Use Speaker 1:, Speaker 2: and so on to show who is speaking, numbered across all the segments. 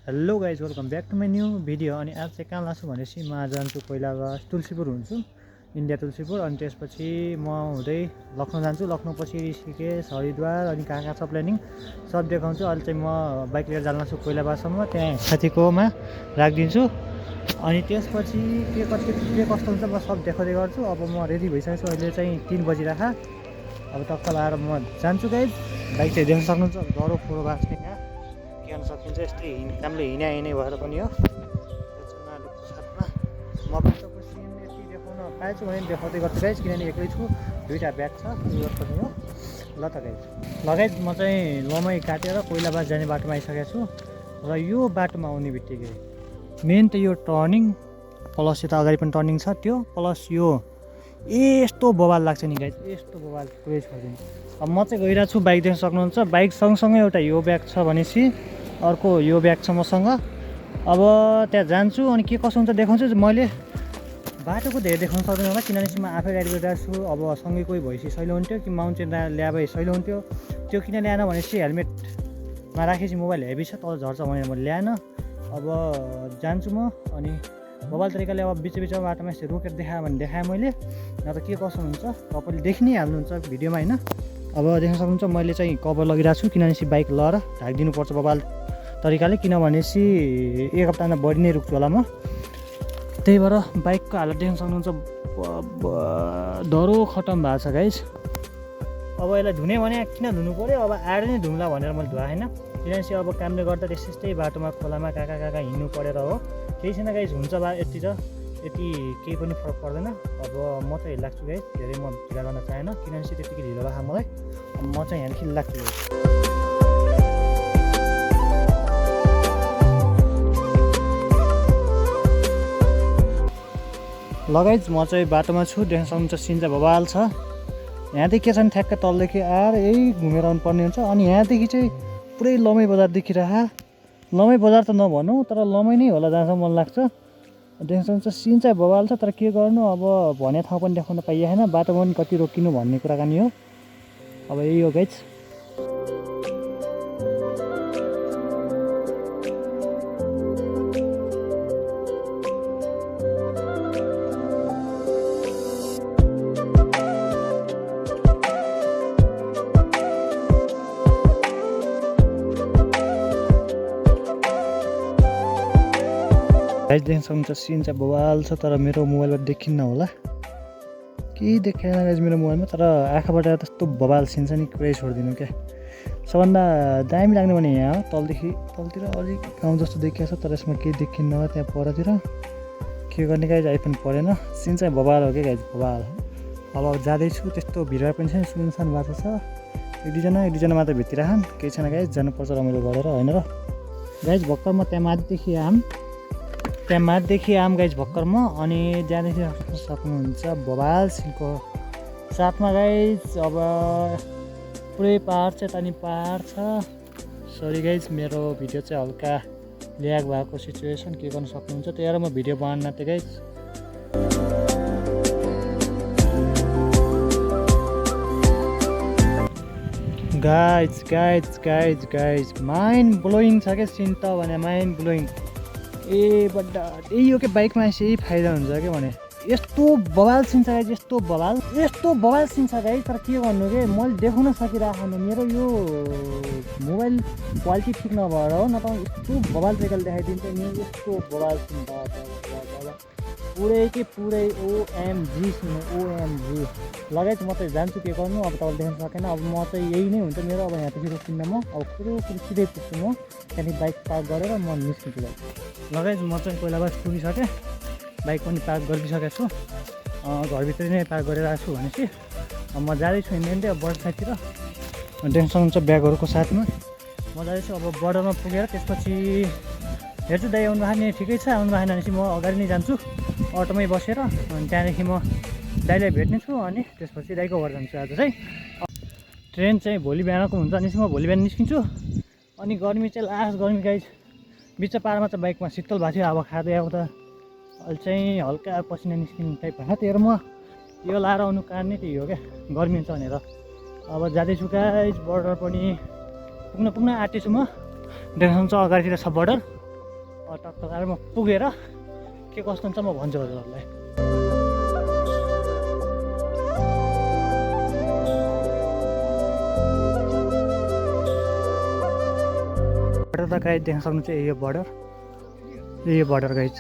Speaker 1: Hello guys welcome back to my new video. अनि आज चाहिँ कहाँ लाग्छु भनेपछि म आज जान्छु पहिला तुलसीपुर हुन्छु, इन्डिया तुलसीपुर। अनि त्यसपछि म हुँदै लखनऊ जान्छु, लखनऊ पछि ऋषिकेश हरिद्वार अनि कहाँ कहाँ छ प्लानिङ सब देखाउँछु। अहिले चाहिँ म बाइक लिएर जान लाग्छु कोइलाबारसम्म, त्यहाँ साथीकोमा राखिदिन्छु। अनि त्यसपछि के कस्तो हुन्छ म सब देखाउँदै गर्छु। अब म रेडी भइसकेको छु, अहिले चाहिँ 3 बजिरहेछ। अब टक्क लाएर म जान्छु गाइज। बाइक चाहिँ देख्न सक्नुहुन्छ डह्रो फोरो भएको छ यहाँ, गर्न सकिन्छ यस्तै कामले हिँडाइ भएर पनि हो। मालिकको साथमा म पनि तपाईँको सिन यति देखाउन पाएछु भने देखाउँदै गर्छु गाइज, किनभने एक्लै छु, 2टा ब्याग छ यो पनि हो। ल त गाइज म चाहिँ लमै काटेर कोइलाबार जाने बाटोमा आइसकेको छु। र यो बाटोमा आउने बित्तिकै मेन त यो टर्निङ प्लस यता अगाडि पनि टर्निङ छ त्यो, प्लस यो यस्तो बवाल लाग्छ नि गाइज, यस्तो बवाल पुरै छोडिदिनु। अब म चाहिँ गइरहेको छु, बाइक देख्न सक्नुहुन्छ। बाइक सँगसँगै एउटा यो ब्याग छ भनेपछि अर्को यो ब्याग छ मसँग। अब त्यहाँ जान्छु अनि के कसो हुन्छ देखाउँछु। मैले बाटोको धेरै देखाउन सक्दैन होला किनभने म आफै गाडी गरिरहेको छु। अब सँगै कोही भएपछि सहिलो हुन्थ्यो कि माउन्टेन ल्या भए सहिलो हुन्थ्यो। त्यो किन ल्याएन भनेपछि हेलमेटमा राखेपछि मोबाइल हेभी छ तल झर्छ भनेर म ल्याएन। अब जान्छु म अनि मोबाइल तरिकाले अब बिचमा बाटोमा यसरी रोकेर देखाएँ भने देखाएँ मैले, न त के कसो हुन्छ तपाईँले देखि नै हाल्नुहुन्छ भिडियोमा होइन। अब देख्न सक्नुहुन्छ मैले चाहिँ कभर लगिरहेको छु किनभने बाइक लएर ढाकिदिनुपर्छ मोबाइल तरिकाले, किनभनेपछि एक हप्ताभन्दा बढी नै रुक्छु होला म। त्यही भएर बाइकको हालत देख्न सक्नुहुन्छ डह्रो खतम भएको छ गाइज। अब यसलाई धुने भने किन धुनु पऱ्यो, अब आएर नै धुम्ला भनेर मैले धुवा होइन, किनभने अब कामले गर्दा त्यस्तै बाटोमा खोलामा कहाँ कहाँ हिँड्नु परेर हो। केही छैन गाइज, हुन्छ बा यति र यति केही पनि फरक पर्दैन। अब म चाहिँ लाग्छु गाइज, धेरै म ढिला गर्न चाहेन किनभने त्यतिकै ढिलो लाग्छ मलाई। म चाहिँ यहाँदेखि लाग्छु। लगाइज म चाहिँ बाटोमा छु, देख्न सक्नुहुन्छ सिन चाहिँ बवाल छ। यहाँदेखि के छ भने ठ्याक्क तलदेखि आएर यही घुमेर आउनु पर्ने हुन्छ। अनि यहाँदेखि चाहिँ पुरै लमै बजार देखिरह, लमै बजार त नभनौँ तर लमै नै होला जहाँसम्म मन लाग्छ। देख्न सक्नुहुन्छ सिन चाहिँ बवाल छ, तर के गर्नु अब भने ठाउँ पनि देखाउन पाइएन, बाटोमा पनि कति रोकिनु भन्ने कुराकानी हो। अब यही हो गाइज। गाइज देख्न सक्नुहुन्छ सिन चाहिँ बवाल छ, तर मेरो मोबाइलमा देखिन्न होला, केही देखेन गाइज मेरो मोबाइलमा। तर आँखाबाट त्यस्तो बवाल सिन छ नि पुरै छोडिदिनु क्या। सबभन्दा दामी लाग्ने भने यहाँ हो, तलतिर अलिक गाउँ जस्तो देखिएको छ, तर यसमा केही देखिन्न होला त्यहाँ परतिर। के गर्ने गाइज आइफोन परेन, सिन चाहिँ बवाल हो क्या गाइज, बवाल। अब जाँदैछु, त्यस्तो भिडभाड पनि छैन, सुनसान बाटो छ। एक दुईजना मात्र भित्रिराखन्, केही छैन गाइज, जानुपर्छ रमाइलो गरेर होइन र गाइज। भर्खर म त्यहाँ माथिदेखि आम गाइज भर्खर म, अनि त्यहाँदेखि सक्नुहुन्छ बवाल सिनको साथमा गाइज। अब पुरै पाहाड चाहिँ तनी पाहाड छ। सरी गाइज मेरो भिडियो चाहिँ हल्का ल्याग भएको सिचुएसन, के गर्न सक्नुहुन्छ, त्यही भएर म भिडियो बनाउन थिएँ गाइज। गाइज माइन्ड ब्लोइङ छ क्या सिन त भने, माइन्ड ब्लोइङ। ए बड्डा यही हो कि बाइकमा यही फाइदा हुन्छ क्या भने, यस्तो बवाल सिन छ गाइज, यस्तो बवाल सिन छ गाइज। तर के गर्नु कि मैले देखाउन सकिरहेको मेरो यो मोबाइल क्वालिटी ठिक नभएर हो, नत्र यस्तो बवाल तरिकाले देखाइदिन्छ नि। यस्तो बवाल सिन पुरै ओएमजी सिन, ओएमजी। लगाइज म चाहिँ जान्छु, के गर्नु अब तपाईँले देख्न सकेन। अब म चाहिँ यही नै हुन्छ मेरो, अब यहाँदेखि रोकिन्न म, अब कुरो सिधै पुग्छु म, त्यहाँदेखि बाइक पार्क गरेर म निस्किन्छु गाइज। लगाइज म चाहिँ कोइलाबार पुगिसकेँ, बाइक पनि पार्क गरिसकेको छु, घरभित्र नै पार्क गरेर आएको छु भनेपछि अब म जाँदैछु हिँड्दै अब बर्ड साइडतिर। देख्न सक्नुहुन्छ ब्यागहरूको साथमा म जाँदैछु। अब बर्डरमा पुगेर त्यसपछि हेर्छु दाइ आउनु भएको नि ठिकै छ, आउनु भएन भनेपछि म अगाडि नै जान्छु अटोमै बसेर, अनि त्यहाँदेखि म दाइलाई भेट्नेछु अनि त्यसपछि दाइको घर जान्छु। आज चाहिँ ट्रेन चाहिँ भोलि बिहानको हुन्छ भनेपछि म भोलि बिहान निस्किन्छु। अनि गर्मी चाहिँ लास्ट गर्मी गाइज, बिच पारमा चाहिँ बाइकमा शीतल भएको थियो, अब खाँदै आउँदा अहिले चाहिँ हल्का पसिना निस्किने टाइप भएको, त्यही भएर म यो लाएर आउनु कारण नै त्यही हो क्या, गर्मी हुन्छ भनेर। अब जाँदैछु गाइज, बर्डर पनि पुग्न आँटेछु म। देख्नुहुन्छ अगाडितिर छ बर्डर, टक्क लगाएर म पुगेर के कस्तो हुन्छ म भन्छु हजुरहरूलाई। बर्डर त गाइज देख्न सक्नुहुन्छ यो बर्डर गाइज।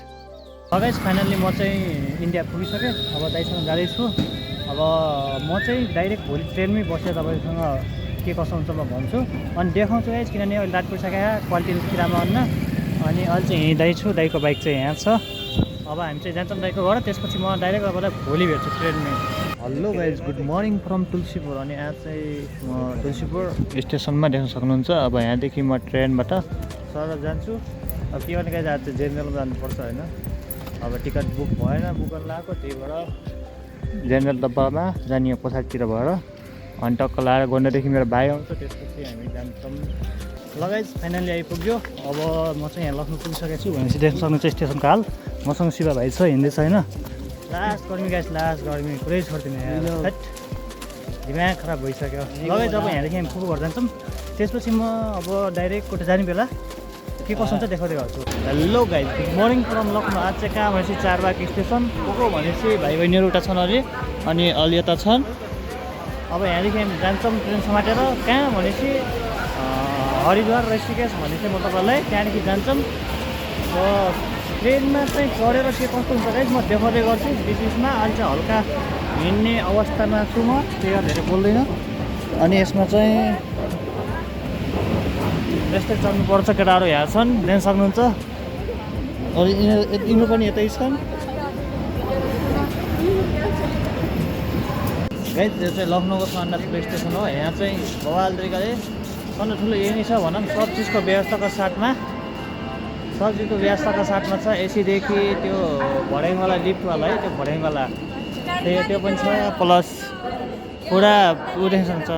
Speaker 1: गाइज फाइनल्ली म चाहिँ इन्डिया पुगिसकेँ। अब दाइसँग जाँदैछु। अब म चाहिँ डाइरेक्ट भोलि ट्रेनमै बसेर तपाईँसँग के कसो हुन्छ म भन्छु अनि देखाउँछु गाइज, किनभने अहिले रात परिसक्यो, क्वालिटी त्यति राम्रो हुन्न। अनि अहिले चाहिँ हिँड्दैछु, दाइको बाइक चाहिँ यहाँ छ। अब हामी चाहिँ जान्छौँ दाइको घर, त्यसपछि म डाइरेक्ट तपाईँलाई भोलि भेट्छु ट्रेनमै। Hello guys, good morning from Tulsipur. अनि आज चाहिँ म तुलसीपुर स्टेसनमा देख्न सक्नुहुन्छ। अब यहाँदेखि म ट्रेनबाट सर जान्छु। अब के गर्ने गाइज, आज चाहिँ जेनरलमा जानुपर्छ होइन। अब टिकट बुक भएन, बुक गर्न लगाएको, त्यही भएर जेनरल डब्बामा जाने पछाडितिर भएर अनि टक्क लाएर गोन्डादेखि मेरो भाइ आउँछ, त्यसपछि हामी जान्छौँ। लगाइज फाइनल्ली आइपुग्यो। अब म चाहिँ यहाँ लखनऊ पुगिसकेको छु भनेपछि देख्न सक्नुहुन्छ स्टेसनको हाल। मसँग शिवा भाइ छ, हिँड्दैछ होइन। लास्ट गर्मी गाइस, लास्ट गर्मी पुरै छोडिदिने यार, दिमाग खराब भइसक्यो। लगाइज अब यहाँदेखि हामी फुपू घर जान्छौँ, त्यसपछि म अब डाइरेक्ट कोटा जाने बेला के कसो हुन्छ देखाउँदै गर्छु। Hello guys, good morning from Lucknow. आज चाहिँ कहाँ भनेपछि चारबाग स्टेसन को भनेपछि भाइ बहिनीहरू उता छन् अरे अनि अलि यता छन्। अब यहाँदेखि हामी जान्छौँ ट्रेन समातेर कहाँ भनेपछि हरिद्वार ऋषिकेश भने चाहिँ म तपाईँलाई त्यहाँदेखि जान्छौँ। ट्रेनमा चाहिँ चढेर के कस्तो हुन्छ गाइज म देखाउँदै गर्छु बिचमा। अहिले चाहिँ हल्का हिँड्ने अवस्थामा छु म, त्यही भएर धेरै बोल्दैन। अनि यसमा चाहिँ यस्तै चढ्नुपर्छ, केटाहरू यहाँ छन् देख्न सक्नुहुन्छ। अनि यिनीहरू पनि यतै छन् गाइज। यो चाहिँ लखनऊको सन्डासपुर स्टेसन हो। यहाँ चाहिँ बवाल तरिकाले सन्डा ठुलो यही नै छ भनौँ। सब चिजको व्यवस्थाको साथमा छ। एसीदेखि त्यो भड्याङवाला लिफ्टवाला है, त्यो भड्याङवाला त्यो पनि छ, प्लस पुरा ऊ देख्न सक्छ।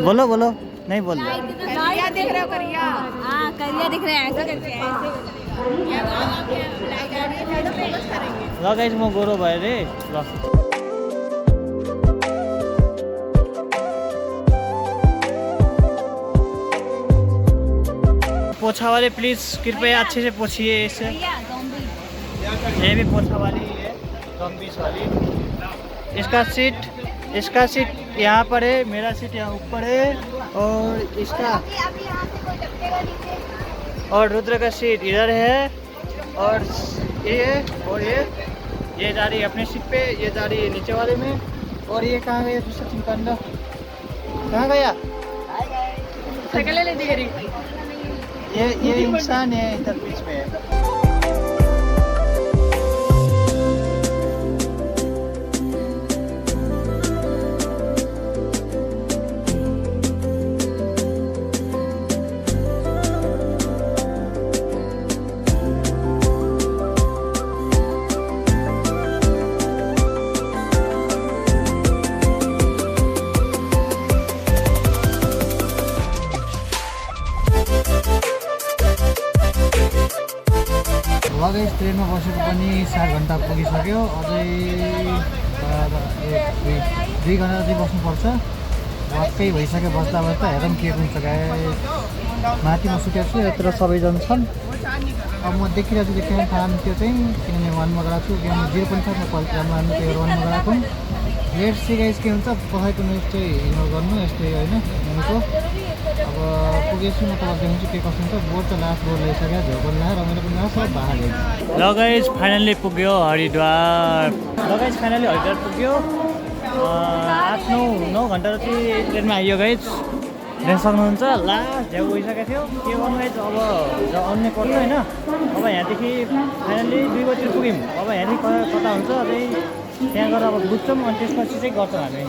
Speaker 1: बोलो बोलो नहीं बोल
Speaker 2: करिया दिख रहा है, करिया हाँ करिया दिख रहा है, ऐसे करके ऐसे
Speaker 1: ल गाइज म गोरो भएँ रे। ल पोछा वाले प्लीज कृपया अच्छे से पोछिए इसे। ये भी पोछा वाली है, जॉम्बीज वाली। इसका सीट यहाँ पर है, मेरा सीट यहाँ ऊपर है, और इसका और रुद्र का सीट इधर है, और ये जा रही है अपने सीट पे, ये जा रही है नीचे वाले में। और ये कहाँ गया दूसरा चिमकांडा, कहाँ गया? ये इंसान है इधर बीच में। लगाइज ट्रेनमा बसेको पनि 7 घन्टा पुगिसक्यो। अझै 2 घन्टा अझै बस्नुपर्छ। वाक्कै भइसक्यो बस्दा हेरौँ के हुन्छ गाइज। माथि म सुतेको छु, यत्र सबैजना छन्। अब म देखिरहेको छु त्यो क्याम फार्म, त्यो चाहिँ किनभने 1मा गएको छु, क्याम 0 पनि छ, म क्वालिटी राम्रो हाल्नु, त्यो 1मा गएको। लेट्स सी गाइज के हुन्छ। पखाइको न्युज चाहिँ इग्नोर गर्नु यस्तै होइन भनेको। अब पुगेछु म, तपाईँलाई देखाउँछु के कसो हुन्छ। बोर्ड त लास्ट बोर्ड ल्याइसक्यो, झोकन लगाएर रमाइलो पनि लाग्छ, बाह्र गयो। ल गाइज फाइनल्ली पुग्यो हरिद्वार। पुग्यो 8-9 घन्टा जति ट्रेनमा आइयो गाइज, देख्न सक्नुहुन्छ। लास्ट झ्याउ गइसकेको थियो, के गर्नु गाइज, अब आउनै पर्छ होइन। अब यहाँदेखि फाइनल्ली 2 बजीतिर पुग्यौँ। अब यहाँदेखि कता हुन्छ अझै त्यहाँ गएर अब बुझ्छौँ, अनि त्यसपछि चाहिँ गर्छौँ हामी।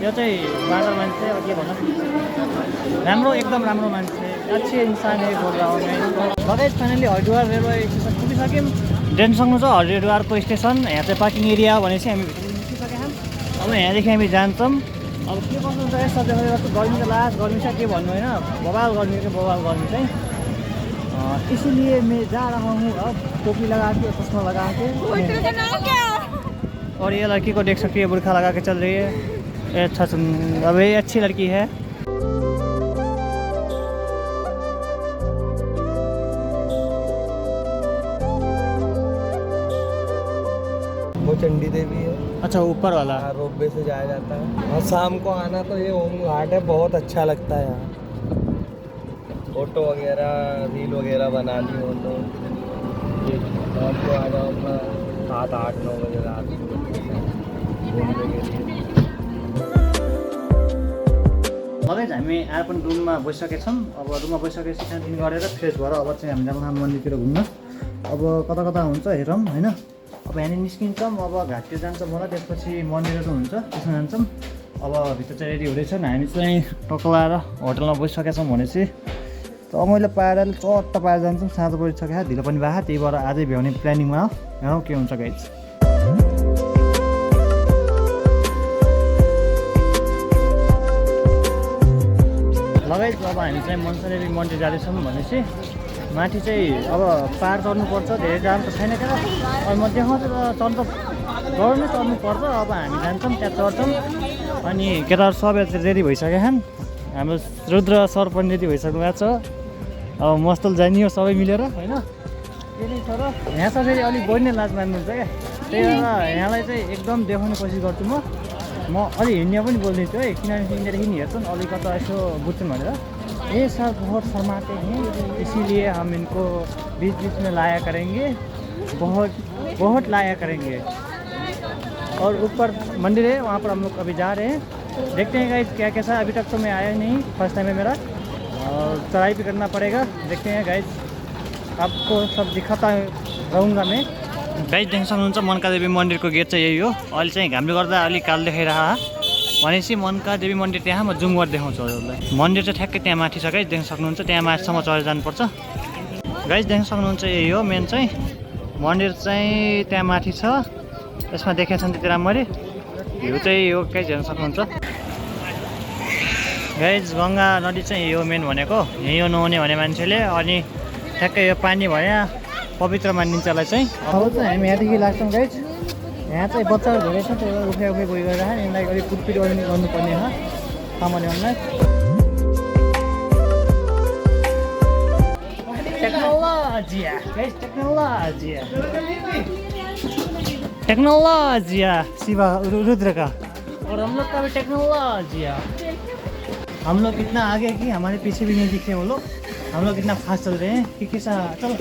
Speaker 1: यो चाहिँ बाँदर मान्छे, अब के भन्नु, राम्रो एकदम राम्रो मान्छे, अच्छी इंसान है बोल रहा हूँ मैं। लगाइज फाइनली हरिद्वार रेलवे स्टेसन पुगिसक्यौँ। देख्न सक्नुहुन्छ हरिद्वारको स्टेसन। यहाँ चाहिँ पार्किङ एरिया भनेपछि हामी पुगिसकेका छौँ। अब यहाँदेखि हामी जान्छौँ। अब के गर्नु हुन्छ यस्तो जस्तो गर्मी त लास्ट गर्मी छ, के भन्नु होइन, बवाल गर्मी चाहिँ। इसीलिए मैं जा रहा हूँ अब टोपी लगा के, चश्मा लगा के। और ये लड़की को देख सकती है, बुर्खा लगा के चल रही है। अच्छा अब ये अच्छी लड़की है।
Speaker 3: चंडी देवी है।
Speaker 1: अच्छा ऊपर वाला।
Speaker 3: रोपवे से जाया जाता है और शाम को आना तो ये ओम घाट है, बहुत अच्छा लगता है यहाँ। फोटो वगैरह रील वगैरह बनानी हो तो शाम को आ जाओ अपना 7, 8, 9 बजे रात घूमने के लिए।
Speaker 1: लगेज हामी आएर पनि रुममा बसिसकेछौँ। अब रुममा बसिसकेपछि खानपिन गरेर फ्रेस भएर अब चाहिँ हामी जान्छौँ मन्दिरतिर घुम्न। अब कता कता हुन्छ हेरौँ होइन। अब यहाँनिर निस्किन्छौँ, अब घाटतिर जान्छौँ होला, त्यसपछि मन्दिरहरू हुन्छ त्यसमा जान्छौँ। अब भित्र चाहिँ रेडी हुँदैछन्, हामी चाहिँ टक्लाएर होटलमा बसिसकेछौँ भनेपछि त मैले पाएर चट्ट पाएर जान्छौँ। साँझ परिसक्यो, ढिलो पनि भयो, त्यही भएर आजै भ्याउने प्लानिङमा हो। हेरौँ के हुन्छ गाइज। लगाइज अब हामी चाहिँ मनसा देवी मन्दिर जाँदैछौँ भनेपछि माथि चाहिँ अब पार चढ्नुपर्छ, धेरै जाम त छैन क्या। अब म देखाउँछु त चढ्नु त गरौँ नै चढ्नुपर्छ। अब हामी जान्छौँ, त्यहाँ चढ्छौँ। अनि केटाहरू सबै रेडी भइसकेका छन्। हाम्रो रुद्र सर पनि रेडी भइसक्नु भएको छ। अब मस्तल जानियो सबै मिलेर होइन। के नै छ र यहाँ छ फेरि अलिक बढी नै लाज मान्नुहुन्छ क्या। त्यही भएर यहाँलाई चाहिँ एकदम देखाउने कोसिस गर्छु म अलि हिँड्ने पनि बोलिदिन्छु है, किनभने यिनीहरूदेखि हेर्छन् अलिकता यसो बुझ्छन् भनेर। ए सर बहुत शर्माते हैं, इसीलिए हम इनको बीच बीच में लाया करेंगे, बहुत लाया करेंगे। और ऊपर मंदिर है, वहाँ पर हम लोग अभी जा रहे हैं। देखते हैं गाइस क्या कैसा। अभी तक तो मैं आया नहीं, फर्स्ट टाइम है मेरा और चढ़ाई भी करना पड़ेगा। देखते हैं गाइस, आपको सब दिखाता रहूँगा मैं। गाइस देख्न सक्नुहुन्छ मनका देवी मन्दिरको गेट चाहिँ यही हो। अहिले चाहिँ घामले गर्दा अलिक कालो देखाइरहेको भनेपछि मनका देवी मन्दिर त्यहाँ म जुम गरेर देखाउँछु हजुरलाई। मन्दिर चाहिँ ठ्याक्कै त्यहाँ माथि छ गाइस, देख्न सक्नुहुन्छ। त्यहाँ माथिसम्म चढेर जानुपर्छ गाइस। देख्न सक्नुहुन्छ यही हो मेन चाहिँ मन्दिर चाहिँ त्यहाँ माथि छ। यसमा देखेको छ नि त्यति राम्ररी भ्यू चाहिँ यो गाइस हेर्न सक्नुहुन्छ। गाइस गङ्गा नदी चाहिँ यही हो मेन भनेको। यही हो नुहाउने भने मान्छेले, अनि ठ्याक्कै यो पानी भयो पवित्र मानिन्छ यसलाई चाहिँ। अब चाहिँ हामी यहाँदेखि लाग्छौँ गाइस। यहाँ चाहिँ बच्चाहरू धेरै छ, त्यही भएर उफ्या उफ्या गइरहेको छ। यिनीलाई अलिक कुटपिट गर्नुपर्ने हो सामान्यलाई। टेक्नोलोजिया गाइस, टेक्नोलोजिया शिवा रुद्र का। और हम लोग का भी टेक्नोलोजिया। हम लोग इतना आगे कि हमारे पीछे भी नहीं दिख रहे वो लोग। हम लोग इतना फास्ट चल रहे हैं कि कैसा। चलो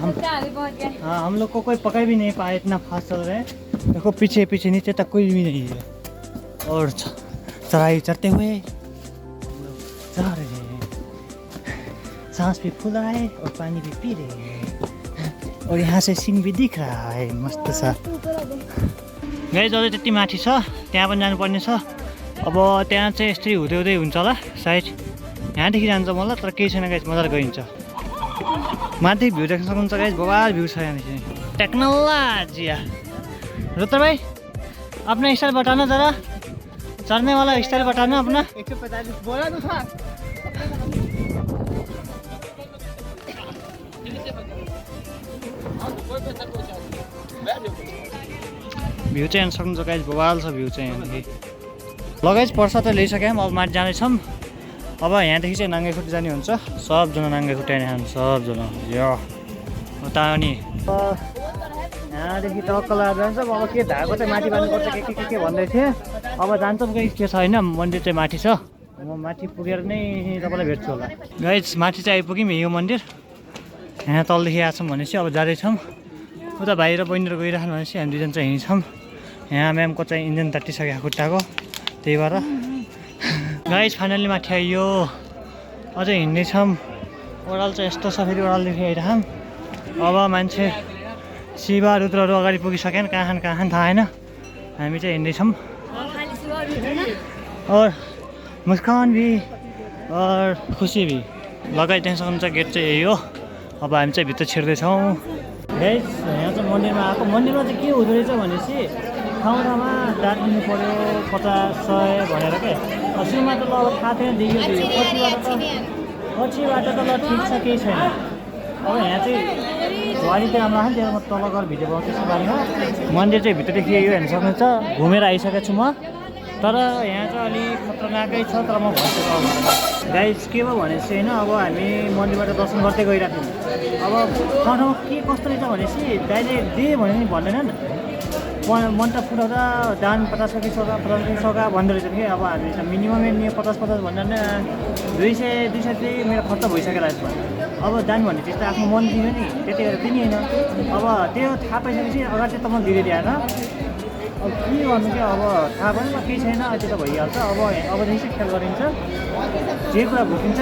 Speaker 2: आगे पहुंच गए।
Speaker 1: हाँ, हम लोग को कोई पकड़ भी नहीं पाए, इतना फास्ट चल रहे हैं। देखो पीछे पीछे नीचे तक कोई भी नहीं है। और चढ़ाई चढ़ते हुए हम लोग जा रहे हैं। सांस भी फूल रहा है और पानी भी पी रहे हैं। और यहाँ से सीन भी दिख रहा है मस्त सा। गाइस अझै त्यति माथि छ, त्यहाँ पनि जानुपर्ने छ। अब त्यहाँ चाहिँ यस्तै हुँदै हुँदै हुन्छ होला सायद। यहाँदेखि जान्छ मलाई, तर केही छैन गाइस, मजाले गइन्छ। माथि भ्यू देख्न सक्नुहुन्छ गाइस, बवाल भ्यू छ यहाँदेखि। टेक्नोलोजिया रुद्र भाई अपना स्टाइल बताना जरा, चढ़ने वाला स्टाइल बताना अपना।
Speaker 3: 145 बोला तो था।
Speaker 1: भ्यू चाहिँ हेर्न सक्नुहुन्छ गाइस, बवाल छ भ्यू चाहिँ यहाँदेखि। लगाइज पर्सा त ल्याइसक्यौँ, अब माथि जाँदैछौँ। अब यहाँदेखि चाहिँ नाङ्गे खुट्टी जाने हुन्छ। सबजना नाङ्गे खुट्टी खानु सबजना यो उता। अनि यहाँदेखि टक्क लगाएर जान्छ। अब के धाएको चाहिँ माथि बाँध्नुपर्छ के भन्दै थिएँ। अब जान्छौँ गाइस, के छ होइन, मन्दिर चाहिँ माथि छ। म माथि पुगेर नै तपाईँलाई भेट्छु होला गाइस। माथि चाहिँ आइपुग्यौँ, यो मन्दिर। यहाँ तलदेखि आएछौँ भनेपछि अब जाँदैछौँ। उता भाइ र बहिनीहरू गइरहनु भनेपछि हामी दुईजना चाहिँ हिँड्छौँ। यहाँ म्यामको चाहिँ इन्जिन तट्टिसक्यो खुट्टाको, त्यही भएर गाइस फाइनल्ली माथि आइयो। अझै हिँड्दैछौँ। ओह्रालो चाहिँ यस्तो छ, फेरि ओह्रालोदेखि आइरहौँ। अब मान्छे शिवा रुद्रहरू अगाडि पुगिसकेन, कहाँ थाहा छैन। हामी चाहिँ हिँड्दैछौँ। और मुस्कान भी और खुसी भी। लगाइदिनु सक्नुहुन्छ गेट चाहिँ यही हो। अब हामी चाहिँ भित्र छिर्दैछौँ गाइस। यहाँ चाहिँ मन्दिरमा आएको। मन्दिरमा चाहिँ के हुँदो रहेछ भनेपछि ठाउँमा दाँत दिनु पऱ्यो 50-100 भनेर के। सुरुमा त ल अब थाहा थिएन, दियो पछिबाट त ल ठिक छ, केही छैन। अब यहाँ चाहिँ वारीतिर राम्रो आयो, त्यहाँ म तल गएर भिडियो बनाउँदैछु बारीमा। मन्दिर चाहिँ भित्रदेखि यो हेर्न सक्नुहुन्छ। घुमेर आइसकेको छु म। तर यहाँ चाहिँ अलिक खतरनाकै छ तर म भन्छु गाइस के भयो भनेपछि होइन अब हामी मन्दिरबाट दर्शन गर्दै गइरहेको थियौँ अब ठाउँ के कस्तो रहेछ भनेपछि दाइले दे भने नि भन्दैनन् मन्त्र फुटाउँदा दान 50 कि 100 भन्दो रहेछ कि अब हामी त मिनिमम 50 भन्दा नि 200 चाहिँ मेरो खर्च भइसकेर यसमा अब दान भन्ने चिज त आफ्नो मन दिनु नि त्यति गरेर पनि होइन अब त्यो थाहा पाइसकेपछि अगाडि चाहिँ त म दिँदै दिएन अब के गर्नु क्या अब थाहा पनि केही छैन अहिले त भइहाल्छ अबदेखि चाहिँ ख्याल गरिन्छ जे कुरा भुकिन्छ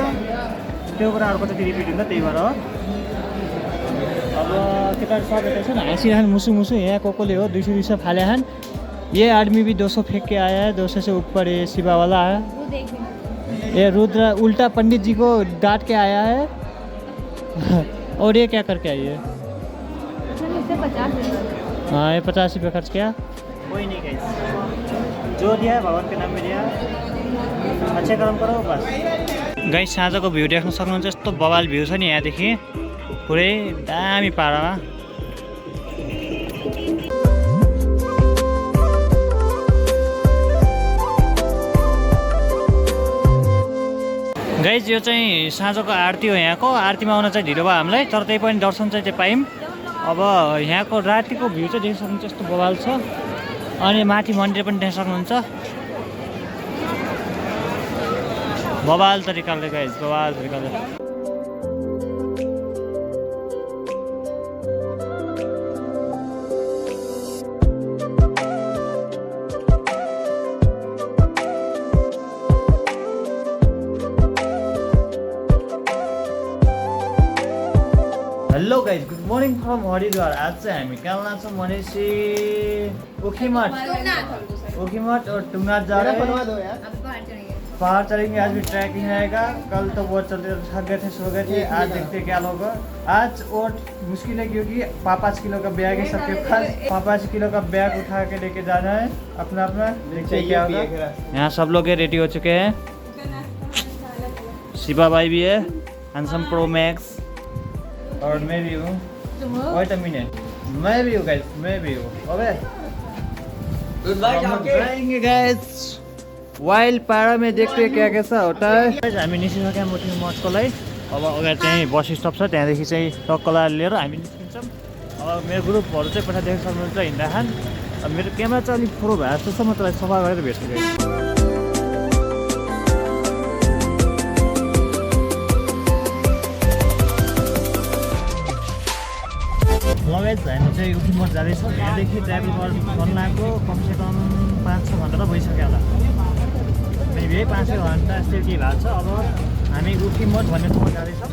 Speaker 1: त्यो कुरा अर्को चाहिँ रिपिट हुन्छ त्यही भएर हो अब केटाहरू सबैलाई छ नि हाँसिरहन मुसु यहाँ कोले हो 200 फाले हन ये आदमी भी 200 फेंक के आया है 200 से ऊपर ये शिवा वाला है ये रुद्र उल्टा पंडित जी को डांट के आया है और ये क्या करके आई है हाँ ये 50 रुपये खर्च किया कोई नहीं गाइस जो दिया है भगवान के नाम में दिया अच्छे कर्म करो बस गाइस साँझको भ्यू देख्न सक्नुहुन्छ यस्तो बवाल भ्यू छ नि यहाँदेखि पुरै दामी पारामा गाइस यो चाहिँ साँझको आरती हो यहाँको आरतीमा आउन चाहिँ ढिलो भयो हामीलाई तर त्यही पनि दर्शन चाहिँ पायौँ अब यहाँको रातिको भ्यू चाहिँ देख्न सक्नुहुन्छ यस्तो बवाल छ अनि माथि मन्दिर पनि देख्न सक्नुहुन्छ बवाल तरिकाले गाइस बवाल तरिकाले hello guys good morning from Haridwar आज चाहिँ हामी कहाँ लान्छौँ भनेपछि उखीमठ और टुंगनाथ जा रहे हैं पहाड़ चढ़ेंगे आज भी ट्रैकिंग रहेगा कल तो बहुत चलते थक गए थे सो गए थे आज देखते क्या होगा आज और मुश्किल है क्योंकि 5-5 किलो का बैग है सबके पास 5-5 किलो का बैग उठा के लेके जाना है अपना देखते क्या होगा यहाँ सब लोग रेडी हो चुके हैं शिवा भाई भी है हैंडसम प्रो मैक्स और मैं भी हूँ वेट अ मिनट मैं भी हूँ गाइस मैं भी हूँ अबे जाएंगे गाइस वाइल्ड पारा में देखते क्या कैसा होता है हामी निस्किसक्यौँ मोटी मठको लागि अब अगाडि चाहिँ बस स्टप छ त्यहाँदेखि चाहिँ टक्कला लिएर हामी निस्किन्छौँ अब मेरो ग्रुपहरू चाहिँ पछाडि देख्न सक्नुहुन्छ हिँड्दाखान अब मेरो क्यामेरा चाहिँ अलिक प्रो भए जस्तो छ म त्यसलाई सफा गरेर भेट्छु लगायत हामी चाहिँ उखीमठ जाँदैछौँ यहाँदेखि ट्राभल गर्नु लागेको कमसेकम 5-6 घन्टा त भइसक्यो होला मेबी 5-6 घन्टा यस्तो के भएको छ अब हामी उखीमठ भन्ने ठाउँमा जाँदैछौँ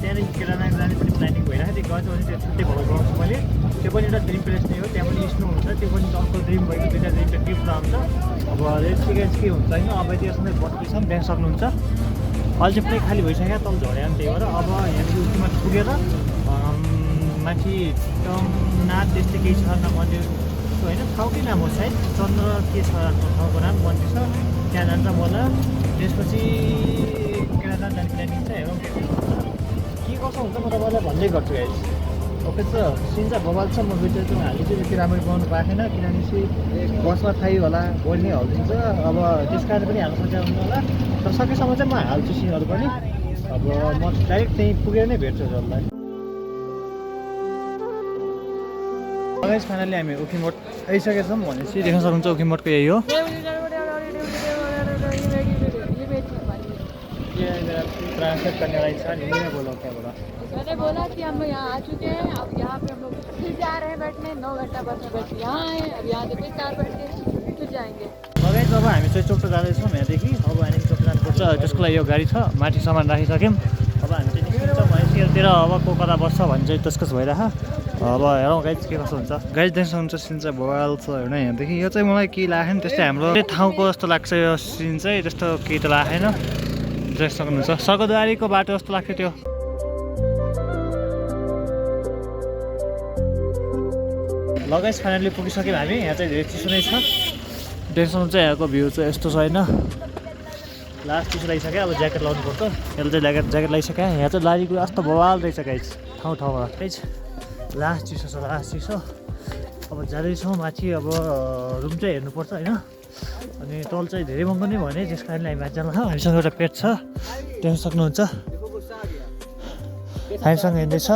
Speaker 1: त्यहाँदेखि केदारनाथ जाने पनि प्लानिङ भइरहेको थियो गयो भने त्यो छुट्टै भएको गउँछु मैले त्यो पनि एउटा ड्रिम प्लेस नै हो त्यहाँ पनि स्नो हुन्छ त्यो पनि अर्को ड्रिम भएको दुईवटा ड्रिम ट्रिप हुन्छ अब एक्सपिरियन्स के हुन्छ होइन अब त्यसमा बस्दैछौँ देख्न सक्नुहुन्छ अहिले चाहिँ पुरै खाली भइसक्यो तल झऱ्यो त्यही भएर अब यहाँदेखि उखीमठ पुगेर माथि टुंगनाथ त्यस्तै केही छ न मन्दिर होइन ठाउँकै नाम हो सायद चन्द्र के छ ठाउँको नाम मन्दिर छ त्यहाँ जान्छ होला त्यसपछि केदारनाथ जाने प्लानिङ छ हेरौँ के कसो हुन्छ म तपाईँलाई भन्दै गर्छु गाइस ओके छ सिन चाहिँ बवाल छ म भिडियो चाहिँ हालिदिन्छु त्यति राम्ररी बनाउनु पाएको छैन किनभने चाहिँ बसमा थाहै होला बोल नै हालिदिन्छ अब त्यस कारण पनि हाल्नु सक्छ हुनु होला तर सकेसम्म चाहिँ म हाल्छु सिनहरू पनि अब म डाइरेक्ट त्यहीँ पुगेर नै भेट्छु जसलाई गाइस फाइनली हामी उखीमठ आइसकेका छौँ भनेपछि देख्न सक्नुहुन्छ उखीमठको यही हो ट्रांसलेट करने वाला इंसान यही है बोलो क्या बोला
Speaker 2: मैंने बोला कि हम यहाँ आ चुके हैं अब यहाँ पे हम लोग फिर जा रहे हैं बैठने 9 घंटा बस में बैठ यहाँ आए अब यहाँ से फिर 4 बैठ के फिर जाएंगे
Speaker 1: गाइस अब हामी चाहिँ चोकटो जाँदैछौँ यहाँदेखि अब हामी चोकटो जानुपर्छ त्यसको लागि यो गाडी छ माथि सामान राखिसक्यौँ अब हामी चाहिँ निस्किन्छौँ भनेपछि यतातिर अब को कता बस्छ भने चाहिँ तस्कस भइरह अब हेरौँ गाइस के कसो हुन्छ गाइस देख्न सक्नुहुन्छ सिन चाहिँ बवाल छ होइन यहाँदेखि यो चाहिँ मलाई के लागेन त्यस्तै हाम्रो ठाउँको जस्तो लाग्छ यो सिन चाहिँ त्यस्तो केही त लागेन देख्न सक्नुहुन्छ सर्गद्वारीको बाटो जस्तो लाग्थ्यो त्यो लगाइस फाइनली पुगिसक्यौँ हामी यहाँ चाहिँ धेरै चिसो नै छ देख्न सक्नुहुन्छ यहाँको भ्यू चाहिँ यस्तो छ होइन लास्ट चिसो लागिसक्यो अब ज्याकेट लाउनु पर्छ यसले चाहिँ ज्याकेट लगाइसक्यो यहाँ चाहिँ लारीको यस्तो बवाल रहेछ गाइस ठाउँमा गाइस लास्ट चिसो छ लास्ट चिसो अब जाँदैछौँ माथि अब रुम चाहिँ हेर्नुपर्छ होइन अनि तल चाहिँ धेरै महँगो नै भने त्यस कारणले हामी माथि जानु हामीसँग एउटा पेट छ देख्न सक्नुहुन्छ हामीसँग हिँड्दैछ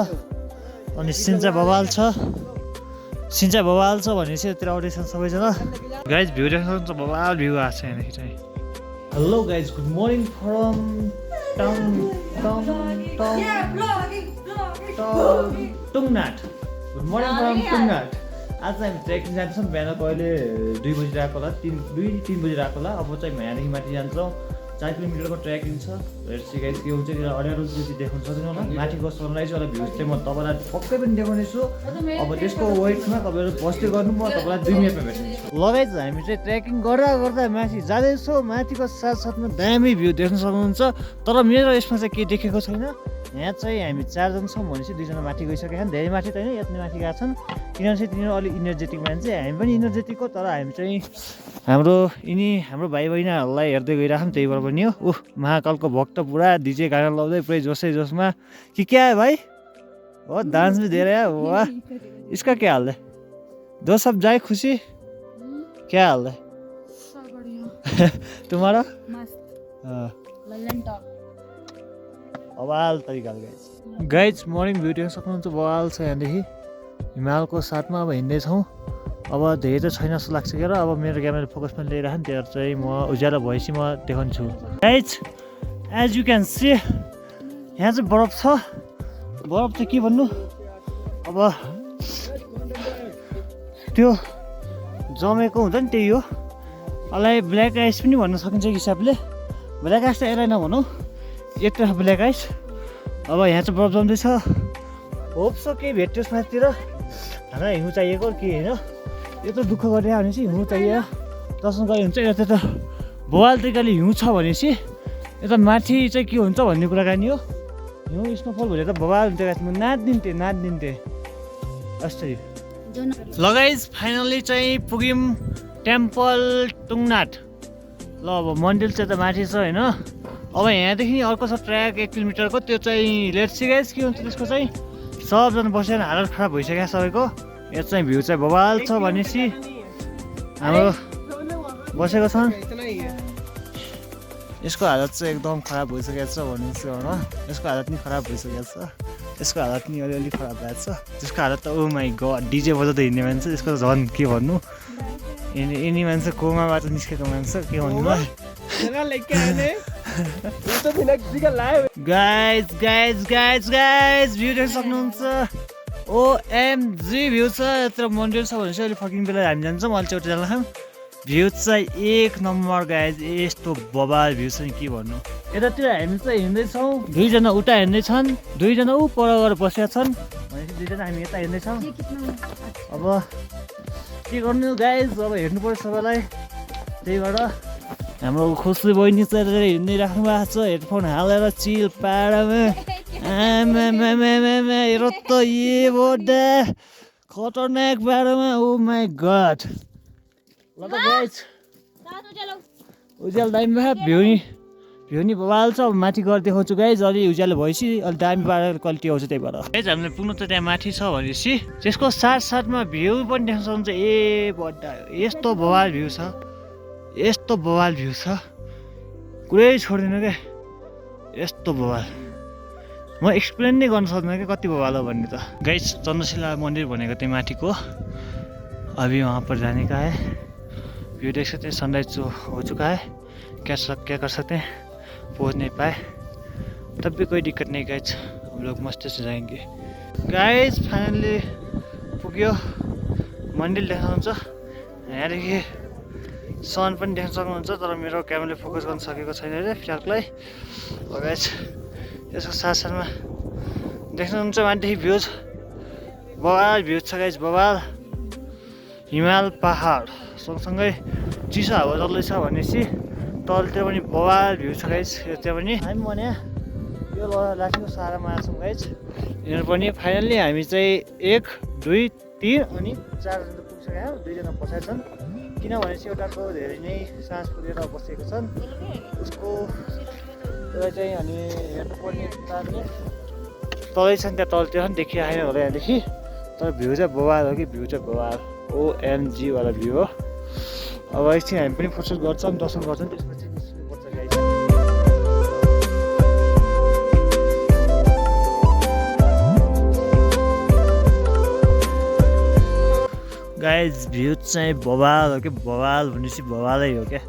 Speaker 1: अनि सिन्चा बवाल छ भनेपछि यतिर आउँदैछ सबैजना गाइज भ्यू देख्न सक्नुहुन्छ बवाल भ्यू आएको छ यहाँदेखि चाहिँ hello guys good morning from Tungnath good morning from Tungnath आज चाहिँ हामी ट्रेकिङ जान्छौँ बिहानको अहिले 2 बजिरहेको होला 3 बजिरहेको होला अब चाहिँ यहाँदेखि माथि जान्छौँ 4 किलोमिटरको ट्रेकिङ छ हेर्छु गाइज के हुन्छ कि अँध्यारो चाहिँ देख्नु सक्दैन होला माथिको सनराइज वाला भ्यूज चाहिँ म तपाईँलाई पक्कै पनि देखाउने छु अब त्यसको वेटमा तपाईँहरू बस्दै गर्नु म तपाईँलाई 2 मिनटमा भेट्छु लगाइज हामी चाहिँ ट्रेकिङ गर्दा माथि जाँदैछौँ माथिको साथसाथमा दामी भ्यू देख्न सक्नुहुन्छ तर मेरो यसमा चाहिँ के देखेको छैन यहाँ चाहिँ हामी 4 जना छौँ भनेपछि 2 जना माथि गइसकेका छन् धेरै माथि त होइन यति माथि गएका छन् किनभने चाहिँ तिनीहरू अलिक इनर्जेटिक मान्छे हामी पनि इनर्जेटिक हो तर हामी चाहिँ हाम्रो भाइ बहिनीहरूलाई हेर्दै गइरहेछौँ त्यही भएर पनि हो महाकालको भक्त पुरा डीजे गाना लाउँदै पुरै जोसमा कि क्या है भाइ हो डांस भी दे रहे हैं वाह इसका क्या हाल है दो सब जाए खुशी क्या हाल है
Speaker 2: सब बढ़िया
Speaker 1: तुम्हारा
Speaker 2: मस्त
Speaker 1: हाँ
Speaker 2: ललन टॉप
Speaker 1: बवाल तरिकाले गाइज मर्निङ भ्यू देख्न सक्नुहुन्छ बवाल छ यहाँदेखि हिमालको साथमा अब हिँड्दैछौँ अब धेरै त छैन जस्तो लाग्छ क्या र अब मेरो क्यामेरा फोकसमा लिइरहेको त्यो चाहिँ म उज्यालो भएपछि म देखाउँछु guys as you can see यहाँ चाहिँ बरफ छ बरफ चाहिँ के भन्नु अब त्यो जमेको हुन्छ नि त्यही हो यसलाई ब्ल्याक आइस पनि भन्न सकिन्छ हिसाबले ब्ल्याक आइस त यसलाई नभनौँ यत्रो ब्ल्याक आइस अब यहाँ चाहिँ बरफ जम्दैछ होप्छ केही भेट्योस् माथितिर हामीलाई हिउँ चाहिएको के होइन यत्रो दुःख गरेर भनेपछि हिउँ चाहियो दर्शन गरे हुन्छ यता त बवाल तरिकाले हिउँ छ भनेपछि यता माथि चाहिँ के हुन्छ भन्ने कुराकानी हो हिउँ स्नोफल भनेर त बवाल हुन्छ म नाच्दिन्थेँ अस्ति लगाइज फाइनल्ली चाहिँ पुग्यौँ टेम्पल टुङनाट ल अब मन्दिर चाहिँ त माथि छ होइन अब यहाँदेखि अर्को छ ट्र्याक 1 किलोमिटरको त्यो चाहिँ लेट्स सी गाइज के हुन्छ त्यसको चाहिँ सबजना बसेर हालत खराब भइसक्यो सबैको यो चाहिँ भ्यू चाहिँ बवाल छ भनेपछि हाम्रो बसेको छ यसको हालत चाहिँ एकदम खराब भइसकेको छ भनेपछि होइन यसको हालत नि खराब भइसकेको छ यसको हालत नि अलिअलि खराब भएको छ त्यसको हालत त ओ माई गड डिजे बजाउँदै हिँड्ने मान्छे यसको त झन् के भन्नु यिनी मान्छे कोमाबाट निस्केको मान्छे के भन्नु गाइज भ्यू देख्न सक्नुहुन्छ ओएमजी भ्यू छ यत्र मन्दिर छ भनेपछि अहिले फर्किङ बेला हामी जान्छौँ अहिले चाहिँ एउटा जान भ्यू चाहिँ 1 नम्बर गाइज यस्तो बवाल भ्यू छ नि के भन्नु यतातिर हामी चाहिँ हिँड्दैछौँ 2 जना उता हिँड्दैछन् 2 जना ऊ पर गएर बसेका छन् भनेपछि 2 जना हामी यता हिँड्दैछौँ अब के गर्नु गाइज अब हेर्नु पर्छ सबैलाई त्यही भएर हाम्रो खुसी बहिनी चाहिँ हिँड्दै राख्नु भएको छ हेडफोन हालेर चिल पाडामा हेर त ये बोडा खतरनाक पाडामा ओ माई गड ल त गाइज उज्यालो दामी भ्यू नि बवाल छ अब माथि गएर देखाउँछु गाइज अलि उज्यालो भएपछि अलि दामी पाराको क्वालिटी आउँछ त्यही भएर गाइज हामीले पुग्नु त त्यहाँ माथि छ भनेपछि त्यसको साथसाथमा भ्यू पनि देख्न सक्नुहुन्छ ए बड्डा यस्तो बवाल भ्यू छ कुरै छोड्दिनँ क्या यस्तो बवाल म एक्सप्लेन नै गर्न सक्दिनँ क्या कति बवाल हो भन्ने त गाइज चन्द्रशिला मन्दिर भनेको त्यही माथिको अभी वहाँ पर जाने का है व्यू देख सकते हैं सनराइज हो चुका है क्या कर सकते हैं पहुँच नहीं पाए तब भी कोई दिक्कत नहीं गाइज हम लोग मस्त से जाएंगे गाइज फाइनली पुग्यो मन्दिर देखाउँछ यहाँदेखि सन पनि देख्न सक्नुहुन्छ तर मेरो क्यामेराले फोकस गर्न सकेको छैन अरे फिलहाललाई गाइज यसको साथसाथमा देख्नुहुन्छ माथिदेखि भ्यूज बवाल भ्यू छ गाइज बवाल हिमाल पहाड सँगसँगै चिसो हावा चल्दैछ भनेपछि तलतिर पनि बवाल भ्यू छ गाइज त्यहाँ पनि हामी भने यो लाठीको सहारामा आछौँ गाइज यिनीहरू पनि फाइनल्ली हामी चाहिँ 1 2 3 अनि 4 जना पुगिसकेका 2 जना पछाडि छन् किनभने चाहिँ एउटाको धेरै नै सास पुगेर बसेको छन् उसको त्यसलाई चाहिँ अनि हेर्नुपर्ने तारले तलै छन् त्यहाँ तलतिर पनि देखिआएन होला यहाँदेखि तर भ्यू चाहिँ बवाल हो कि भ्यू चाहिँ बवाल ओएमजी वाला भ्यू हो अब एकछिन हामी पनि फुर्सद गर्छौँ, दर्शन गर्छौँ, त्यसपछि निस्किनुपर्छ गाइज। गाइज भ्यू चाहिँ बवाल हो क्या, बवाल भनेपछि बवालै हो क्या।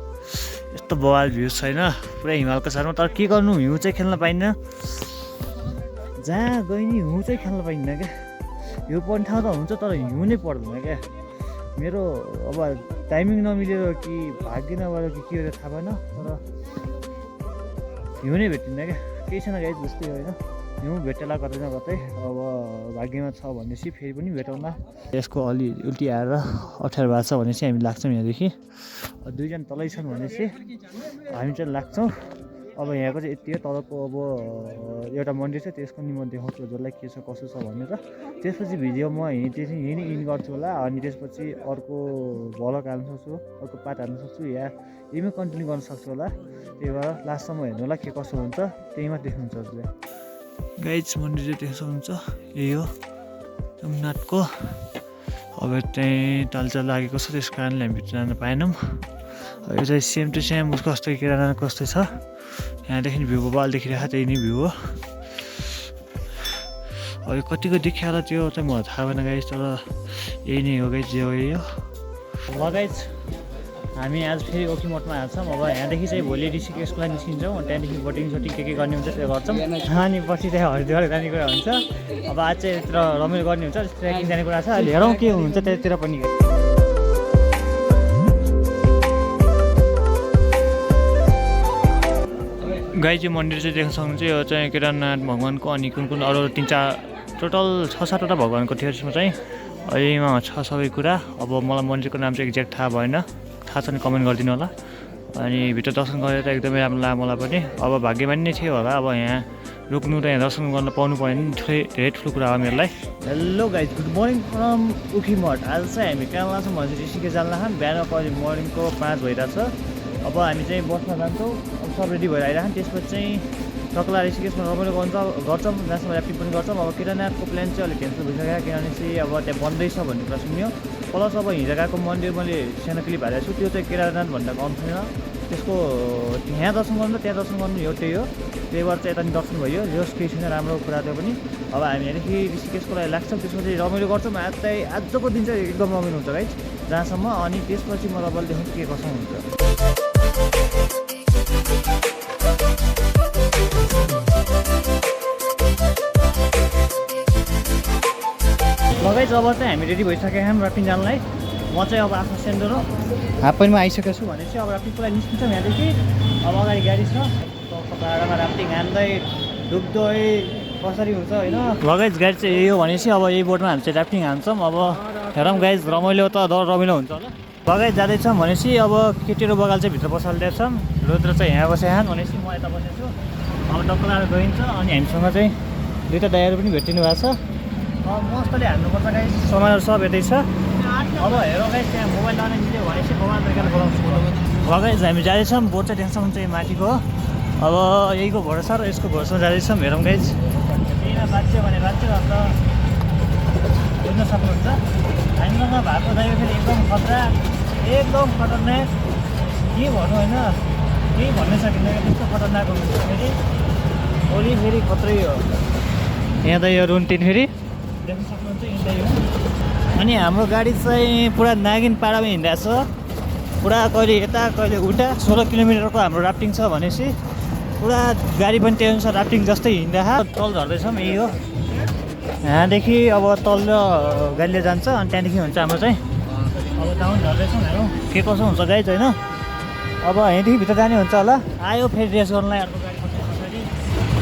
Speaker 1: यस्तो बवाल भ्यू छैन पुरै हिमालको साथमा। तर के गर्नु, हिउँ चाहिँ खेल्न पाइन्न। जहाँ गयो नि हिउँ चाहिँ खेल्न पाइन्न क्या। हिउँ पर्ने ठाउँ त हुन्छ तर हिउँ नै पर्दैन क्या। मेरो अब टाइमिङ नमिलेर कि भाग्य नभएर कि के गरेर थाहा भएन, तर हिउँ नै भेटिन्न क्या। केही छैन गाइज, जस्तै होइन, हिउँ भेटेला कतै न कतै। अब भाग्यमा छ भनेपछि फेरि पनि भेटौँला। यसको अलि उल्टी आएर अप्ठ्यारो भएको छ भनेपछि हामी लाग्छौँ यहाँदेखि। दुईजना तलै छन् भनेपछि हामी चाहिँ लाग्छौँ। अब यहाँको चाहिँ यति हो। तलको अब एउटा मन्दिर छ, त्यसको नि म देखाउँछु हजुरलाई के छ कसो छ भनेर। त्यसपछि भिडियो म यहीँ नै इन गर्छु होला। अनि त्यसपछि अर्को भ्लग हाल्न सक्छु, अर्को पार्ट हाल्न सक्छु, या यहीँमै कन्टिन्यू गर्न सक्छु होला। त्यही भएर लास्टसम्म हेर्नु होला के कसो हुन्छ, त्यहीमा देख्नुहुन्छ हजुरले। गाइज मन्दिर चाहिँ देख्न सक्नुहुन्छ, यही हो तुङ्नाथको। अब चाहिँ तालचा लागेको छ, त्यस कारणले हामी भित्र जान पाएनौँ। यो चाहिँ सेम टु सेम उसको कस्तो केदारनाथ कस्तो छ, यहाँदेखि भ्यू बबाल देखिरहेको त्यही नै भ्यू हो। अब यो कतिको देखियो होला त्यो चाहिँ मलाई थाहा भएन गाइज, तर यही नै हो गाइज, जे हो यही हो। ल गाइज हामी आज फेरि ओखीमठमा हाल्छौँ। अब यहाँदेखि चाहिँ भोलि ऋषिकेशको लागि निस्किन्छौँ। त्यहाँदेखि बोटिङ सोटिङ के गर्ने हुन्छ त्यो गर्छौँ। अनि पछि चाहिँ हरिद्वार जाने कुरा हुन्छ। अब आज चाहिँ यत्र रमाइलो गर्ने हुन्छ, ट्रेकिङ जाने कुरा छ। अहिले हेरौँ के हुन्छ त्यतातिर पनि। गाई चाहिँ मन्दिर चाहिँ देख्न सक्नुहुन्छ, यो चाहिँ केदारनाथ भगवान्को। अनि कुन कुन अरू 3-4 टोटल 6-7वटा भगवान्को थियो यसमा चाहिँ। यहीमा छ सबै कुरा। अब मलाई मन्दिरको नाम चाहिँ एक्ज्याक्ट थाहा भएन, थाहा छ भने कमेन्ट गरिदिनु होला। अनि भित्र दर्शन गरेर त एकदमै राम्रो लाग्यो मलाई पनि। अब भाग्यमानी नै थियो होला, अब यहाँ रोक्नु र यहाँ दर्शन गर्न पाउनु पऱ्यो भने धेरै ठुलो कुरा हो मेरो लागि। Hello guys, good morning from Ukhimath. आज चाहिँ हामी कहाँ लाग्छौँ भने ऋषिकेश जान लाग्छौँ। बिहान कहिले मर्निङको 5 भइरहेछ। अब हामी चाहिँ बसमा जान्छौँ। अब सब रेडी भएर आइरहेछौँ। त्यसपछि चाहिँ टक्ला ऋषिकेशमा रमाइलो गर्छौँ, जहाँसम्म ऱ्याफ्टिङ पनि गर्छौँ। अब केदारनाथको प्लान चाहिँ अलिक क्यान्सल भइसक्यो, किनभने चाहिँ अब त्यहाँ बन्दैछ भन्ने कुरा सुन्यो। प्लस अब हिजोको मन्दिर मैले सानो क्लिप हालेको छु, त्यो चाहिँ केदारनाथ भन्दा कम छैन। त्यसको यहाँ दर्शन गर्नु र त्यहाँ दर्शन गर्नु एउटै हो। त्यही भएर चाहिँ यता नि दर्शन भयो, जस केही छैन, राम्रो कुरा त्यो पनि। अब हामी यहाँदेखि ऋषिकेशको लागि लाग्छौँ। त्यसपछि रमाइलो गर्छौँ। आजको दिन चाहिँ एकदम रमाइलो हुन्छ गाइज जहाँसम्म। अनि त्यसपछि म तपाईँले देखाउँछु के कसो हुन्छ। लगाइज अब चाहिँ हामी रेडी भइसकेका छौँ राफ्टिङ जानलाई। म चाहिँ अब आफ्नो सेन्डो र हाफ प्यान्टमा आइसकेको छु भने चाहिँ अब राफ्टिङको लागि निस्किन्छौँ यहाँदेखि। अब अगाडि गाडी छ, पाहाडमा राफ्टिङ हान्दै डुब्दै कसरी हुन्छ होइन। लगाइज गाडी चाहिँ यही हो भनेपछि अब यही बोटमा हामी चाहिँ राफ्टिङ हान्छौँ। अब हेरौँ गाइज, रमाइलो त रमाइलो हुन्छ होला। लगाइज जाँदैछौँ भनेपछि अब केटीहरू बगाल चाहिँ भित्र बसालिदिएको छौँ। रुद्र चाहिँ यहाँ बसेछन् भनेपछि म यता बसेको छु। अब टक्कर गइन्छ। अनि हामीसँग चाहिँ दुईवटा दाइहरू पनि भेटिनु भएको छ। मस्तले हाल्नुपर्छ गाइस, सामानहरू सब यतै छ। अब हेरौँ गाइस, त्यहाँ मोबाइल लगाउने मिल्यो भनेपछि मोबाइल तरिकाले बोलाउँछु। गाइस हामी जाँदैछौँ, बोट चाहिँ देख्न सक्नुहुन्छ माथिको। अब यहीको भरोसा र यसको भरोसा जाँदैछौँ। हेरौँ गाइस, यहीँ बाँच्यो भने बाँच्यो, अन्त बुझ्न सक्नुहुन्छ। हामीसँग भएको ड्राइभर फेरि एकदम खतरा, एकदम खतरनाक। के भन्नु होइन, केही भन्नै सकिँदैन, त्यस्तो खतरनाक हुन्छ फेरि। भोलि फेरि खत्रै हो। यहाँ त यो रुन्टिन फेरि देख्न सक्नुहुन्छ, यहीँ हो। अनि हाम्रो गाडी चाहिँ पुरा नागिन पाडामा हिँडिरहेको छ। पुरा कहिले यता कहिले उता। 16 किलोमिटरको हाम्रो राफ्टिङ छ भनेपछि पुरा गाडी पनि त्यही अनुसार राफ्टिङ जस्तै हिँडिरहेको। तल झर्दैछौँ, यही हो। यहाँदेखि अब तल गाडीले जान्छ, अनि त्यहाँदेखि हुन्छ हाम्रो चाहिँ अब डाउन झर्दैछौँ। हेरौँ के कसो हुन्छ गाइज होइन। अब यहीँदेखि भित्र जाने हुन्छ होला। आयो फेरि रेस गर्नलाई अर्को गाडी पछाडि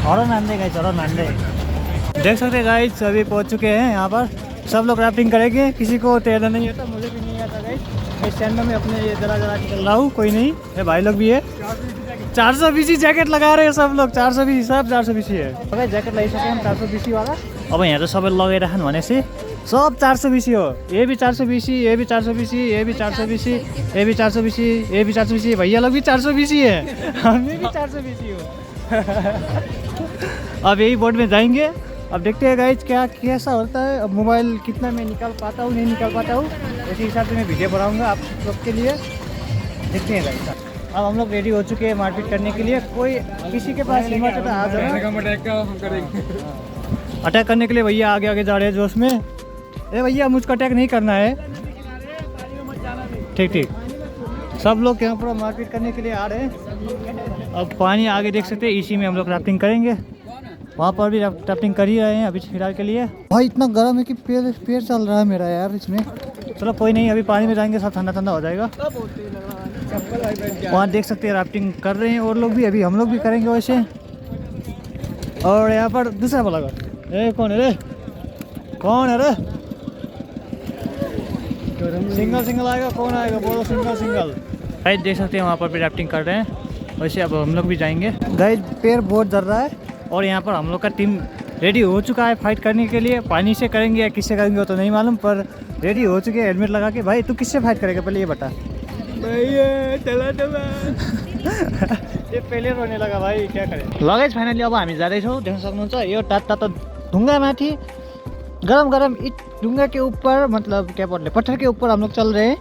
Speaker 1: हरन हान्दै गाइज, हरन हान्दै। देख सकते हैं गाइस, अभी पहुंच चुके हैं यहाँ पर। सब लोग राफ्टिंग करेंगे, किसी को तैरना नहीं आता, मुझे भी नहीं आता गाइस। मैं स्टैंड में अपने ये जरा चल रहा हूँ, कोई नहीं है, भाई लोग भी है। 420 जैकेट लगा रहे हैं सब लोग। 420 सब 420 है। अगर जैकेट लगाइसके हम 420 वाला। अब यहाँ तो सब लगाइराख्नु भनेपछि सब 420 हो। ये भी 420, ये भी 420, ये भी 420, ये भी 420, ये भी 420। भैया लोग भी 420 है, हमें भी 420 हो। अब यही बोर्ड में जाएंगे। अब देखते हैं गाइज क्या कैसा होता है। अब मोबाइल कितना मैं निकाल पाता हूँ नहीं निकाल पाता हूँ, उसी हिसाब से मैं वीडियो बनाऊँगा आप लोग के लिए। देखते हैं भाई। अब हम लोग रेडी हो चुके हैं मारपीट करने के लिए। कोई किसी के पास हिम्मत है तो आ जाए। अटैक करने के लिए भैया आगे आगे जा रहे हैं जोश में। अरे भैया मुझको अटैक नहीं करना है। ठीक ठीक, सब लोग यहाँ पर मारपीट करने के लिए आ रहे हैं। अब पानी आगे देख सकते हैं, इसी में हम लोग राफ्टिंग करेंगे। वहाँ पर भी राफ्टिंग कर ही रहे हैं अभी फिलहाल के लिए। भाई इतना गर्म है कि पैर चल रहा है मेरा यार इसमें। चलो कोई नहीं, अभी पानी में जाएंगे सब ठंडा ठंडा हो जाएगा। वहाँ देख सकते हैं राफ्टिंग कर रहे हैं और लोग भी, अभी हम लोग भी करेंगे वैसे। और यहाँ पर दूसरा वाला ए कौन है रे, कौन है रे? सिंगल सिंगल आएगा, कौन आएगा बोलो? Single single. गाइस देख सकते हैं वहाँ पर भी राफ्टिंग कर रहे हैं वैसे। अब हम लोग भी जाएंगे। गाइस पैर बहुत जल रहा है और यहाँ पर हम लोग का टीम रेडी हो चुका है फाइट करने के लिए। पानी से करेंगे या किससे करेंगे वो तो नहीं मालूम, पर रेडी हो चुके हैं हेलमेट लगा के। भाई तू किससे फाइट करेगा पहले ये बता। ये पहले रोने लगा भाई, क्या करें। लगेज फाइनली अब हामी जाँदैछौँ, देख्न सक्नुहुन्छ यो तातो ढुङ्गा माथि गरम गरम ढुंगा के ऊपर, मतलब क्या बोलते हैं, पत्थर के ऊपर हम लोग चल रहे हैं।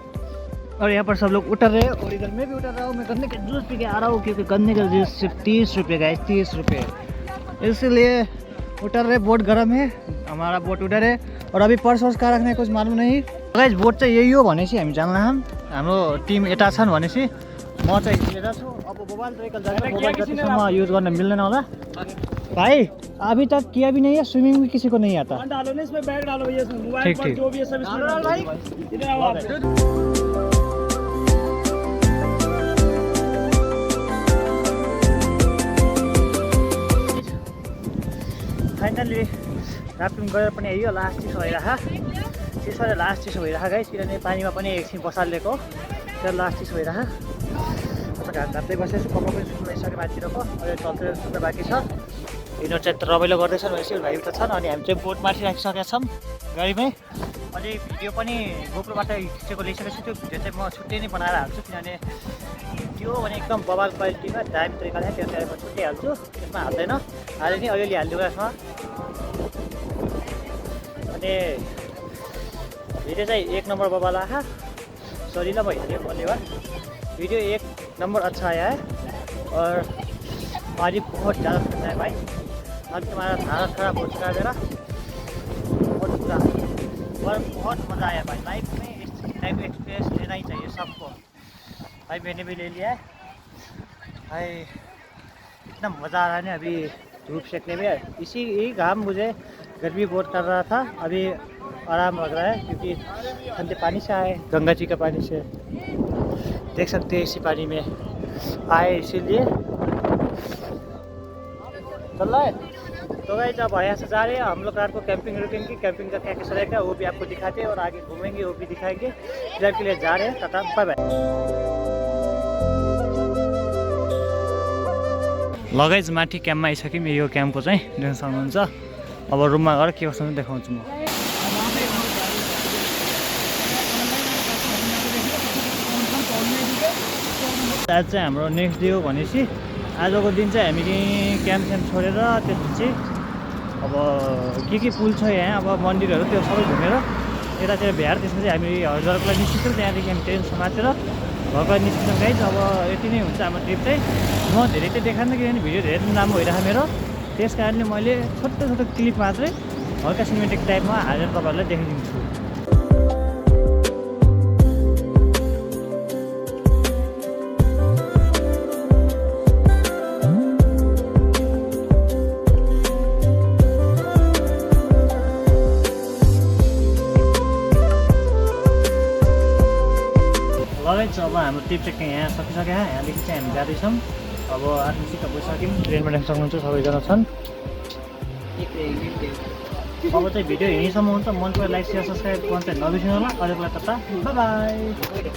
Speaker 1: और यहाँ पर सब लोग उतर रहे हैं और इधर मैं भी उतर रहा हूँ। मैं गन्ने का जूस पी के आ रहा हूँ क्योंकि गन्ने का जूस सिर्फ 30 रुपये का है, 30 रुपये, इसलिए उतर रहे। बोट गर्म है, हमारा बोट उधर है और अभी पर्स वर्स कहाँ राख्ने कुछ मालूम नहीं। गाइस बोट चाहिँ यही हो भनेपछि हामी जान्ला हाम्रो टिम यता छन् भनेपछि म चाहिँ यता छु। अब मोबाइल तो निकल जाएगा, मोबाइल जतिसम्म यूज गर्न मिल्दैन होला। भाई अभी तक किया भी नहीं है, स्विमिंग भी किसी को नहीं आता।
Speaker 4: डालो ना इसमें, बैग डालो भैया इसमें, मोबाइल
Speaker 1: ठीक,
Speaker 4: पर
Speaker 1: ठीक।
Speaker 4: जो भी है सब इसमें डालो भाई। इधर आओ आप।
Speaker 1: फाइनली राफ्टिङ गरेर पनि यो लास्ट चिसो भइरहेको, चिसोले लास्ट चिसो भइरहेको गाइस, किनभने पानीमा पनि एकछिन बसालेको त्यो लास्ट चिसो भइरहेको। घाम घाप्दै बसेको छु, कपाल पनि सुकाइसक्यो माथितिरको, अहिले चल्दै सुत्न बाँकी छ। यिनीहरू चाहिँ रमाइलो गर्दैछन् भनेपछि भाइ उता छन् अनि हामी चाहिँ बोटमाथि राखिसकेका छौँ गाडीमै। अनि भिडियो पनि गोप्रोबाट खिचेको ल्याइसकेको छु, त्यो भिडियो चाहिँ म छुट्टै नै बनाएर हाल्छु, किनभने त्यो भने एकदम बबाल क्वालिटीमा दामी तरिकाले त्यो चाहिँ म छुट्टै हाल्छु, त्यसमा हाल्दैन, हाले नि अलिअलि हालिदिएको यसमा। अनि भिडियो चाहिँ 1 नंबर बबाल आया, सॉरी ना भाई ये बोलने बार। वीडियो 1 नंबर अच्छा आया है और पानी बहुत ज़्यादा ठंडा है भाई, अब तुम्हारा हालत खराब हो चुका है मेरा बहुत बुरा, और बहुत मज़ा आया भाई। लाइफ में इस टाइप का एक्सपीरियंस लेना ही चाहिए सबको। भाई मैंने भी ले लिया है भाई, इतना मज़ा आ रहा है ना अभी धूप सेकने में। इसी ही घाम मुझे गर्मी बहुत कर रहा था, अभी आराम लग रहा है क्योंकि ठंडे पानी से आए, गंगा जी का पानी से, देख सकते हैं इसी पानी में आए इसीलिए चल रहा है। तो भाई जब यहाँ से जा रहे हैं हम लोग रात को कैंपिंग रुकेंगे, कैंपिंग का क्या कैसा रहेगा वो भी आपको दिखाते हैं और आगे घूमेंगे वो भी दिखाएंगे। फिलहाल के लिए जा रहे हैं, टाटा बाय बाय। लगाइज माथि क्याम्पमा आइसक्यौँ, यो क्याम्पको चाहिँ देख्न सक्नुहुन्छ। अब रुममा गएर के कसो देखाउँछु म। आज चाहिँ हाम्रो नेक्स्ट डे हो भनेपछि आजको दिन चाहिँ हामी क्याम्प स्याम्प छोडेर त्यसपछि अब के पुल छ यहाँ, अब मन्दिरहरू त्यो सबै घुमेर यतातिर भ्याएर त्यसपछि हामी हरिद्वारको लागि निस्किन्छौँ। त्यहाँदेखि हामी ट्रेन समातेर घरको लागि निस्किन्छौँ गाइज। अब यति नै हुन्छ हाम्रो ट्रिप चाहिँ। म धेरै चाहिँ देखाएन किनभने भिडियो धेरै लामो भइरहेको मेरो, त्यस कारणले मैले छोटो छोटो क्लिप मात्रै हल्का सिनेमेटिक टाइपमा हालेर तपाईँहरूलाई देखाइदिन्छु। अब हाम्रो ट्रिप चाहिँ यहाँ सकिसक्यो, यहाँदेखि चाहिँ हामी जाँदैछौँ। अब आफ्नो सिट गइसक्यौँ, ट्रेनमा देख्न सक्नुहुन्छ सबैजना छन्। अब चाहिँ भिडियो यहीँसम्म हुन्छ, मन पऱ्यो लाइक शेयर सब्सक्राइब गर्न चाहिँ नबिर्सिनु होला। अहिलेको लागि त बाई बाई।